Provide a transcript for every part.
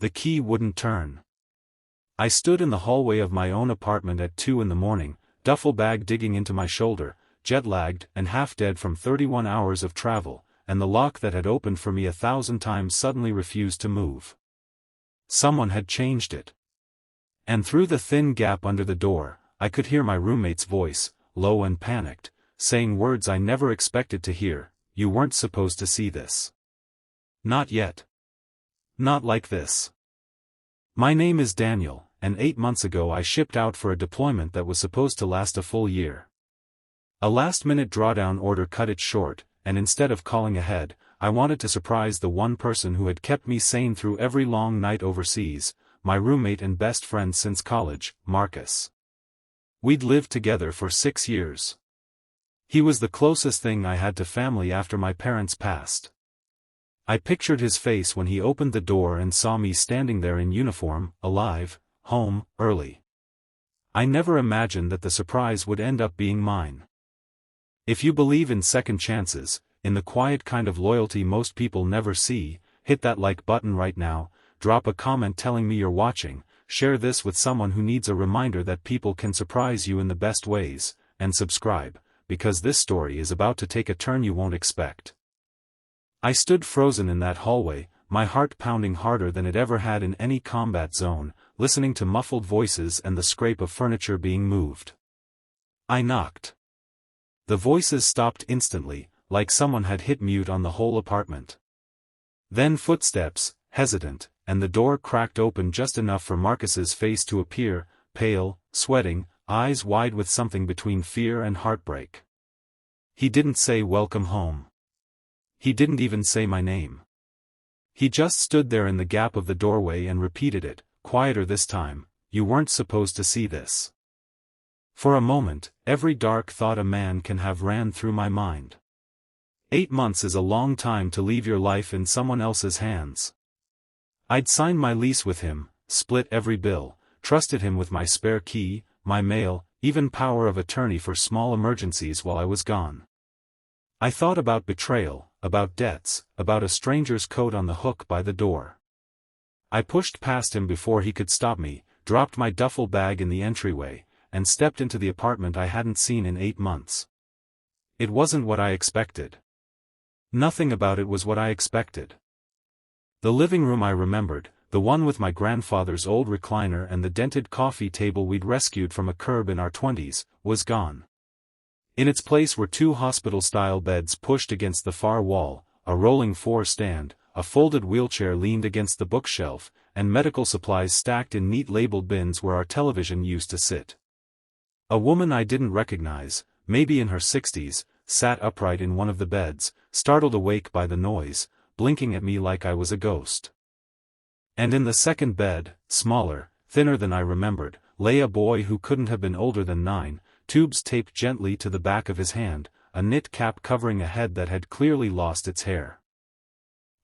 The key wouldn't turn. I stood in the hallway of my own apartment at 2 in the morning, duffel bag digging into my shoulder, jet-lagged and half-dead from 31 hours of travel, and the lock that had opened for me 1,000 times suddenly refused to move. Someone had changed it. And through the thin gap under the door, I could hear my roommate's voice, low and panicked, saying words I never expected to hear. "You weren't supposed to see this. Not yet. Not like this. My name is Daniel, and 8 months ago I shipped out for a deployment that was supposed to last a full year. A last-minute drawdown order cut it short, and instead of calling ahead, I wanted to surprise the one person who had kept me sane through every long night overseas, my roommate and best friend since college, Marcus. We'd lived together for 6 years. He was the closest thing I had to family after my parents passed. I pictured his face when he opened the door and saw me standing there in uniform, alive, home, early. I never imagined that the surprise would end up being mine. If you believe in second chances, in the quiet kind of loyalty most people never see, hit that like button right now, drop a comment telling me you're watching, share this with someone who needs a reminder that people can surprise you in the best ways, and subscribe, because this story is about to take a turn you won't expect. I stood frozen in that hallway, my heart pounding harder than it ever had in any combat zone, listening to muffled voices and the scrape of furniture being moved. I knocked. The voices stopped instantly, like someone had hit mute on the whole apartment. Then footsteps, hesitant, and the door cracked open just enough for Marcus's face to appear, pale, sweating, eyes wide with something between fear and heartbreak. He didn't say welcome home. He didn't even say my name. He just stood there in the gap of the doorway and repeated it, quieter this time, "You weren't supposed to see this." For a moment, every dark thought a man can have ran through my mind. 8 months is a long time to leave your life in someone else's hands. I'd signed my lease with him, split every bill, trusted him with my spare key, my mail, even power of attorney for small emergencies while I was gone. I thought about betrayal, about debts, about a stranger's coat on the hook by the door. I pushed past him before he could stop me, dropped my duffel bag in the entryway, and stepped into the apartment I hadn't seen in 8 months. It wasn't what I expected. Nothing about it was what I expected. The living room I remembered, the one with my grandfather's old recliner and the dented coffee table we'd rescued from a curb in our 20s, was gone. In its place were 2 hospital-style beds pushed against the far wall, a rolling 4 stand, a folded wheelchair leaned against the bookshelf, and medical supplies stacked in neat labeled bins where our television used to sit. A woman I didn't recognize, maybe in her 60s, sat upright in one of the beds, startled awake by the noise, blinking at me like I was a ghost. And in the second bed, smaller, thinner than I remembered, lay a boy who couldn't have been older than 9, tubes taped gently to the back of his hand, a knit cap covering a head that had clearly lost its hair.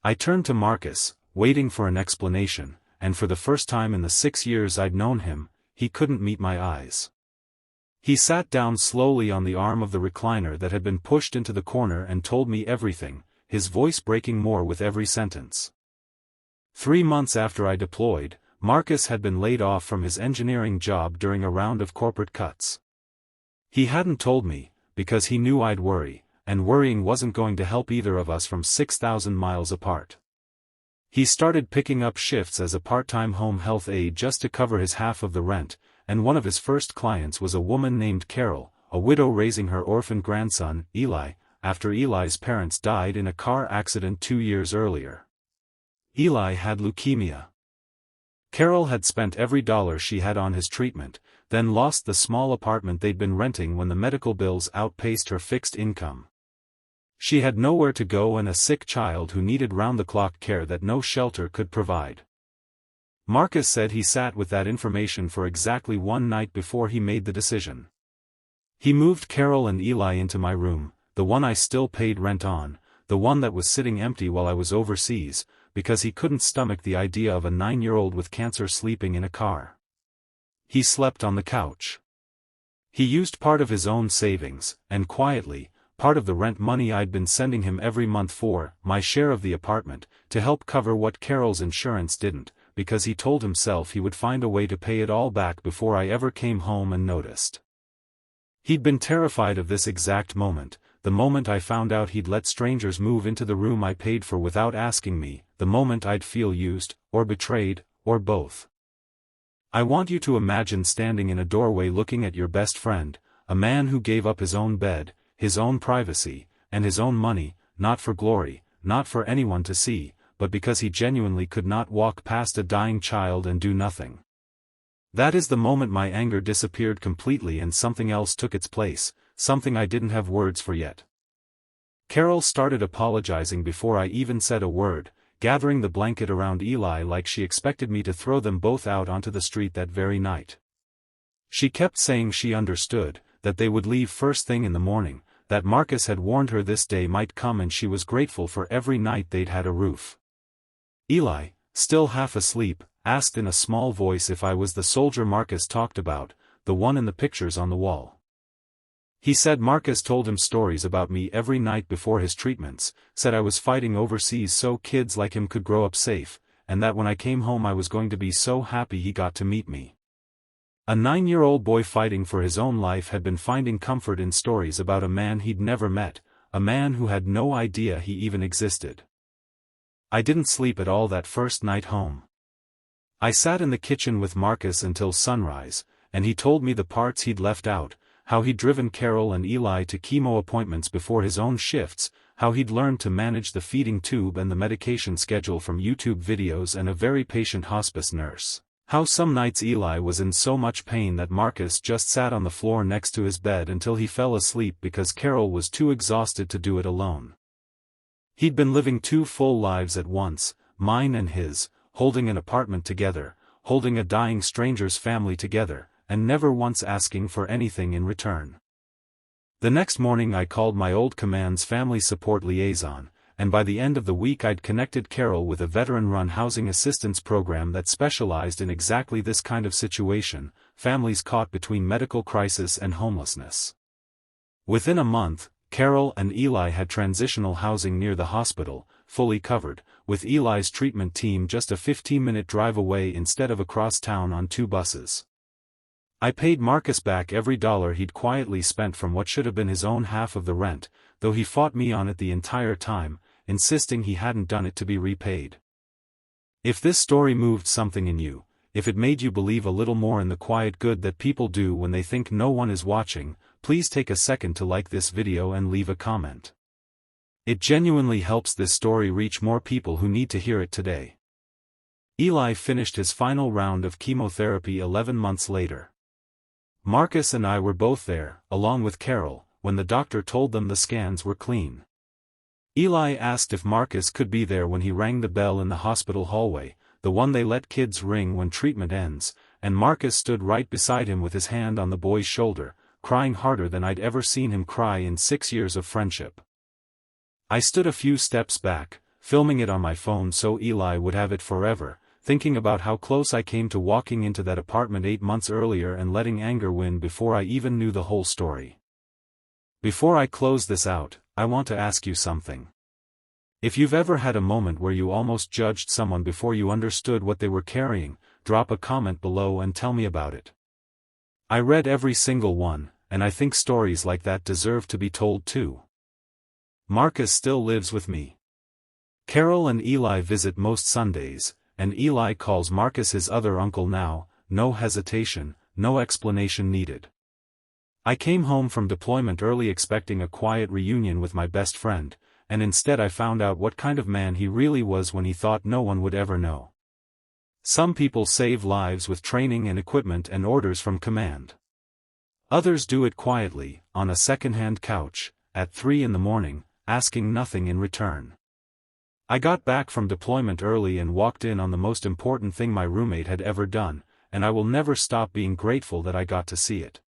I turned to Marcus, waiting for an explanation, and for the first time in the 6 years I'd known him, he couldn't meet my eyes. He sat down slowly on the arm of the recliner that had been pushed into the corner and told me everything, his voice breaking more with every sentence. 3 months after I deployed, Marcus had been laid off from his engineering job during a round of corporate cuts. He hadn't told me, because he knew I'd worry, and worrying wasn't going to help either of us from 6,000 miles apart. He started picking up shifts as a part-time home health aide just to cover his half of the rent, and one of his first clients was a woman named Carol, a widow raising her orphan grandson, Eli, after Eli's parents died in a car accident 2 years earlier. Eli had leukemia. Carol had spent every dollar she had on his treatment, then lost the small apartment they'd been renting when the medical bills outpaced her fixed income. She had nowhere to go and a sick child who needed round-the-clock care that no shelter could provide. Marcus said he sat with that information for exactly 1 night before he made the decision. He moved Carol and Eli into my room, the one I still paid rent on, the one that was sitting empty while I was overseas, because he couldn't stomach the idea of a 9-year-old with cancer sleeping in a car. He slept on the couch. He used part of his own savings, and quietly, part of the rent money I'd been sending him every month for my share of the apartment, to help cover what Carol's insurance didn't, because he told himself he would find a way to pay it all back before I ever came home and noticed. He'd been terrified of this exact moment, the moment I found out he'd let strangers move into the room I paid for without asking me, the moment I'd feel used, or betrayed, or both. I want you to imagine standing in a doorway looking at your best friend, a man who gave up his own bed, his own privacy, and his own money, not for glory, not for anyone to see, but because he genuinely could not walk past a dying child and do nothing. That is the moment my anger disappeared completely and something else took its place, something I didn't have words for yet. Carol started apologizing before I even said a word, gathering the blanket around Eli like she expected me to throw them both out onto the street that very night. She kept saying she understood, that they would leave first thing in the morning, that Marcus had warned her this day might come and she was grateful for every night they'd had a roof. Eli, still half asleep, asked in a small voice if I was the soldier Marcus talked about, the one in the pictures on the wall. He said Marcus told him stories about me every night before his treatments, said I was fighting overseas so kids like him could grow up safe, and that when I came home I was going to be so happy he got to meet me. A 9-year-old boy fighting for his own life had been finding comfort in stories about a man he'd never met, a man who had no idea he even existed. I didn't sleep at all that first night home. I sat in the kitchen with Marcus until sunrise, and he told me the parts he'd left out, how he'd driven Carol and Eli to chemo appointments before his own shifts, how he'd learned to manage the feeding tube and the medication schedule from YouTube videos and a very patient hospice nurse, how some nights Eli was in so much pain that Marcus just sat on the floor next to his bed until he fell asleep because Carol was too exhausted to do it alone. He'd been living 2 full lives at once, mine and his, holding an apartment together, holding a dying stranger's family together, and never once asking for anything in return. The next morning I called my old command's family support liaison, and by the end of the week I'd connected Carol with a veteran-run housing assistance program that specialized in exactly this kind of situation, families caught between medical crisis and homelessness. Within a month, Carol and Eli had transitional housing near the hospital, fully covered, with Eli's treatment team just a 15-minute drive away instead of across town on 2 buses. I paid Marcus back every dollar he'd quietly spent from what should have been his own half of the rent, though he fought me on it the entire time, insisting he hadn't done it to be repaid. If this story moved something in you, if it made you believe a little more in the quiet good that people do when they think no one is watching, please take a second to like this video and leave a comment. It genuinely helps this story reach more people who need to hear it today. Eli finished his final round of chemotherapy 11 months later. Marcus and I were both there, along with Carol, when the doctor told them the scans were clean. Eli asked if Marcus could be there when he rang the bell in the hospital hallway, the one they let kids ring when treatment ends, and Marcus stood right beside him with his hand on the boy's shoulder, crying harder than I'd ever seen him cry in 6 years of friendship. I stood a few steps back, filming it on my phone so Eli would have it forever, thinking about how close I came to walking into that apartment 8 months earlier and letting anger win before I even knew the whole story. Before I close this out, I want to ask you something. If you've ever had a moment where you almost judged someone before you understood what they were carrying, drop a comment below and tell me about it. I read every single one, and I think stories like that deserve to be told too. Marcus still lives with me. Carol and Eli visit most Sundays, and Eli calls Marcus his other uncle now, no hesitation, no explanation needed. I came home from deployment early expecting a quiet reunion with my best friend, and instead I found out what kind of man he really was when he thought no one would ever know. Some people save lives with training and equipment and orders from command. Others do it quietly, on a second-hand couch, at 3 in the morning, asking nothing in return. I got back from deployment early and walked in on the most important thing my roommate had ever done, and I will never stop being grateful that I got to see it.